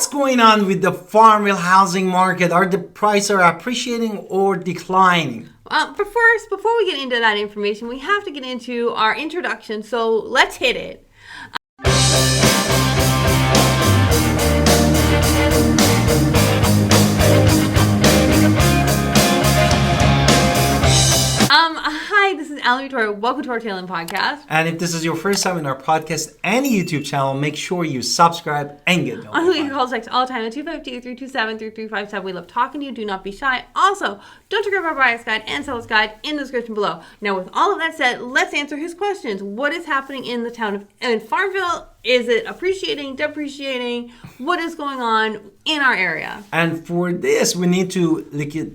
what's going on with the Farmville housing market? Are the prices appreciating or declining? But first, before we get into that information, we have to get into our introduction. So let's hit it. Hi, this is Alan Victoria. Welcome to our Tailend podcast. And if this is your first time in our podcast and YouTube channel, make sure you subscribe and get notified. You can call us all the time at 252-327-3357. We love talking to you. Do not be shy. Also, don't forget our buyer's guide and seller's guide in the description below. Now, with all of that said, let's answer his questions. What is happening in the town of Farmville? Is it appreciating, depreciating? What is going on in our area? And for this, we need to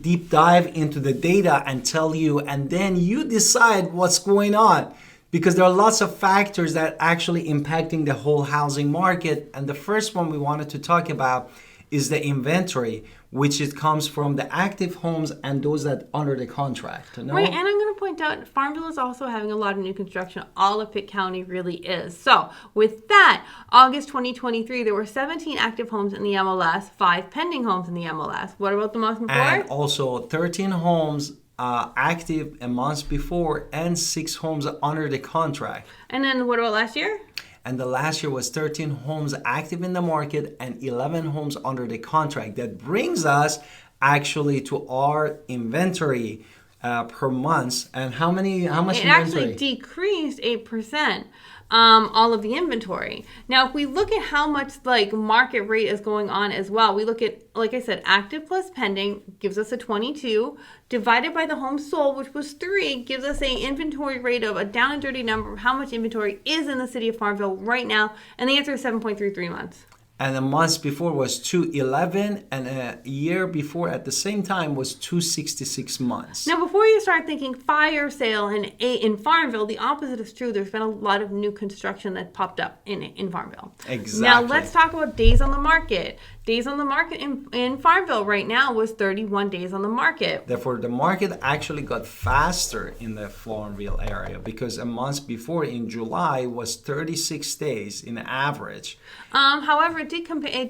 deep dive into the data and tell you, and then you decide what's going on. Because there are lots of factors that actually impacting the whole housing market. And the first one we wanted to talk about is the inventory, which it comes from the active homes and those that under the contract. No? Right, and I'm going to point out Farmville is also having a lot of new construction. All of Pitt County really is. So with that, August 2023, there were 17 active homes in the MLS, 5 pending homes in the MLS. What about the month before? And also 13 homes active a month before and 6 homes under the contract. And then what about last year? And the last year was 13 homes active in the market and 11 homes under the contract. That brings us actually to our inventory per month. And how much inventory? It actually decreased 8%. All of the inventory. Now, if we look at how much market rate is going on as well, we look at, like I said, active plus pending gives us a 22, divided by the homes sold, which was 3, gives us an inventory rate of a down and dirty number of how much inventory is in the city of Farmville right now, and the answer is 7.33 months. And the months before was 211, and a year before at the same time was 266 months. Now, before you start thinking fire sale in Farmville, the opposite is true. There's been a lot of new construction that popped up in Farmville. Exactly. Now, let's talk about days on the market. Days on the market in Farmville right now was 31 days on the market. Therefore, the market actually got faster in the Farmville area because a month before in July was 36 days in average. However, it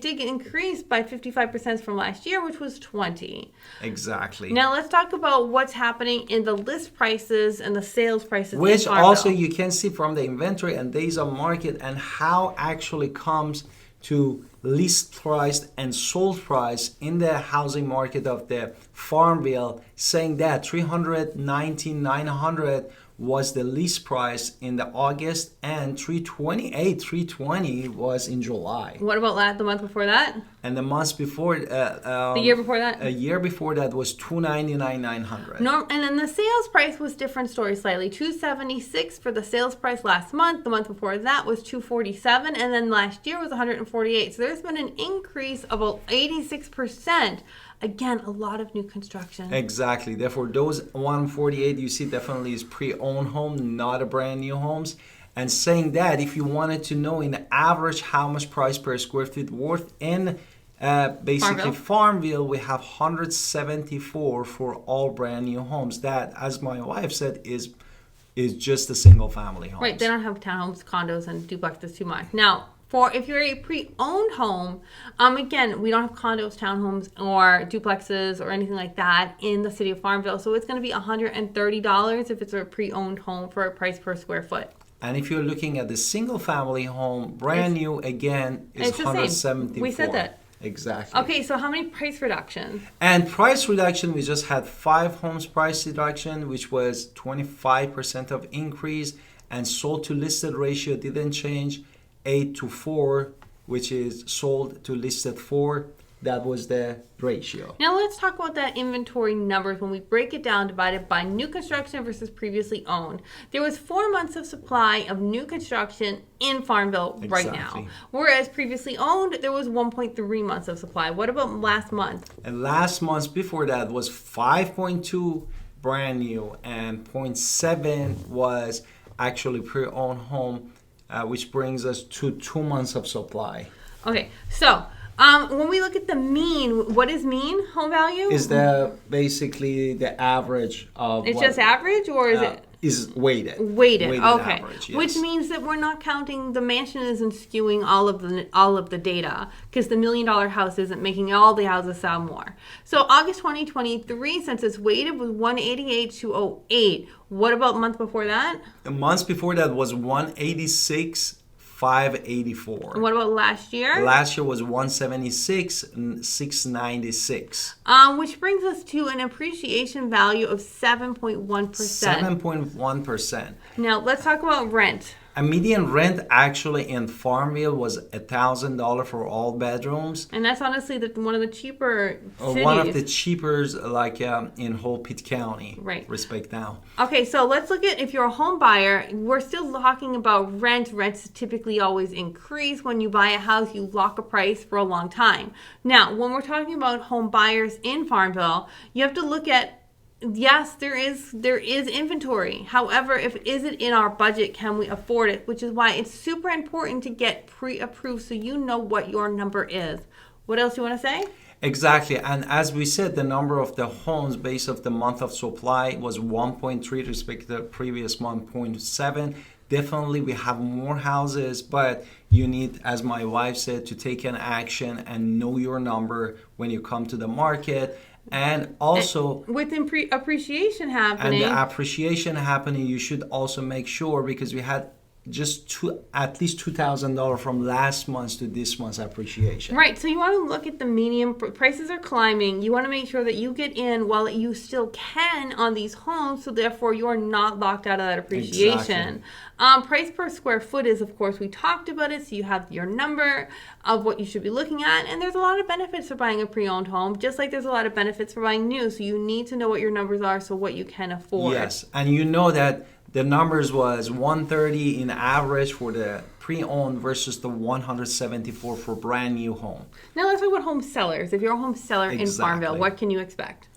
did increase by 55% from last year, which was 20. Exactly. Now, let's talk about what's happening in the list prices and the sales prices. Which also you can see from the inventory and days on market and how actually comes to list price and sold price in the housing market of the Farmville, saying that 319,900 was the lease price in the August and 320 was in July. What about the month before that? And the months before the year before that? A year before that was 299,900. And then the sales price was different story slightly. 276 for the sales price last month. The month before that was 247, and then last year was 148. So there's been an increase of 86%. Again, a lot of new construction. Exactly. Therefore, those 148 you see definitely is pre-owned home, not a brand new homes. And saying that, if you wanted to know in the average how much price per square feet worth in basically Farmville, we have 174 for all brand new homes. That, as my wife said, is just a single family home. Right. They don't have townhomes, condos, and duplexes too much. Now, if you're a pre-owned home, again, we don't have condos, townhomes, or duplexes or anything like that in the city of Farmville. So it's going to be $130 if it's a pre-owned home for a price per square foot. And if you're looking at the single family home, brand new, again, is it's the 174. same. We said that. Exactly. Okay, so how many price reductions? And price reduction, we just had 5 homes price reduction, which was 25% of increase, and sold to listed ratio didn't change. 8-4, which is sold to listed 4. That was the ratio. Now let's talk about that inventory numbers when we break it down, divided by new construction versus previously owned. There was 4 months of supply of new construction in Farmville right now. Whereas previously owned, there was 1.3 months of supply. What about last month? And last month before that was 5.2 brand new and 0.7 was actually pre-owned home. Which brings us to 2 months of supply. Okay, so when we look at the mean, what is mean home value? Is basically the average of It's just average, or is it? is weighted. Weighted, okay. Average, yes. Which means that we're not counting, the mansion isn't skewing all of the data, because the $1 million house isn't making all the houses sound more. So August 2023 census weighted was 188,208. What about month before that? The months before that was 186,584. And what about last year? Last year was 176,696. Which brings us to an appreciation value of 7.1%. 7.1%. Now let's talk about rent. A median rent actually in Farmville was $1,000 for all bedrooms. And that's honestly one of the cheaper cities. One of the cheapers, like in whole Pitt County. Right. Respect now. Okay, so let's look at if you're a home buyer. We're still talking about rent. Rents typically always increase. When you buy a house, you lock a price for a long time. Now, when we're talking about home buyers in Farmville, you have to look at, yes, there is inventory. However, is it in our budget? Can we afford it? Which is why it's super important to get pre-approved so you know what your number is. What else you want to say? Exactly. And as we said, the number of the homes based off the month of supply was 1.3 respect to the previous month, 0.7. Definitely we have more houses, but you need, as my wife said, to take an action and know your number when you come to the market. And also, with appreciation happening, and the appreciation happening, you should also make sure, because we had just at least $2,000 from last month's to this month's appreciation. Right. So you want to look at the median. Prices are climbing. You want to make sure that you get in while you still can on these homes, so therefore you are not locked out of that appreciation. Exactly. Price per square foot is, of course, we talked about it, so you have your number of what you should be looking at, and there's a lot of benefits for buying a pre-owned home, just like there's a lot of benefits for buying new. So you need to know what your numbers are, so what you can afford. Yes, and you know that the numbers was 130 in average for the pre-owned versus the 174 for brand new home. Now let's talk about home sellers. If you're a home seller in Farmville, what can you expect?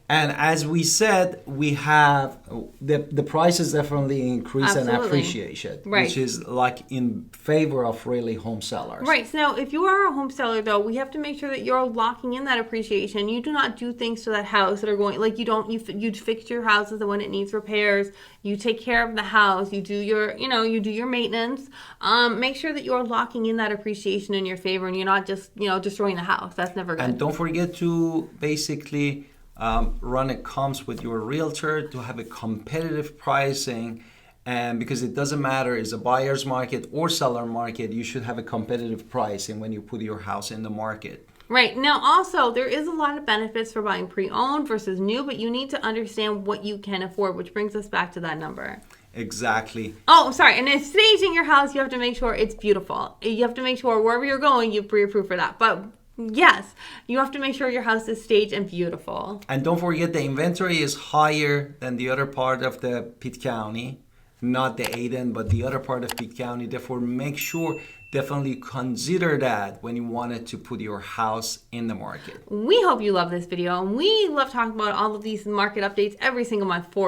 And as we said, we have the prices definitely increase and appreciation, right, which is like in favor of really home sellers. Right. So now, if you are a home seller, though, we have to make sure that you're locking in that appreciation. You do not do things to that house that are going, like you fix your houses when it needs repairs. You take care of the house. You do your, you do your maintenance. Make sure that you're locking in that appreciation in your favor, and you're not just, destroying the house. That's never good. And don't forget to basically run it comps with your realtor to have a competitive pricing, and because it doesn't matter is a buyer's market or seller market, you should have a competitive pricing when you put your house in the market. Right. Now also, there is a lot of benefits for buying pre-owned versus new, but you need to understand what you can afford, which brings us back to that number. Exactly. Oh, sorry. And if staging your house, you have to make sure it's beautiful. You have to make sure wherever you're going, you pre-approve for that. But yes, you have to make sure your house is staged and beautiful. And don't forget, the inventory is higher than the other part of the Pitt County, not the Aden, but the other part of Pitt County. Therefore, make sure, definitely consider that when you wanted to put your house in the market. We hope you love this video, and we love talking about all of these market updates every single month for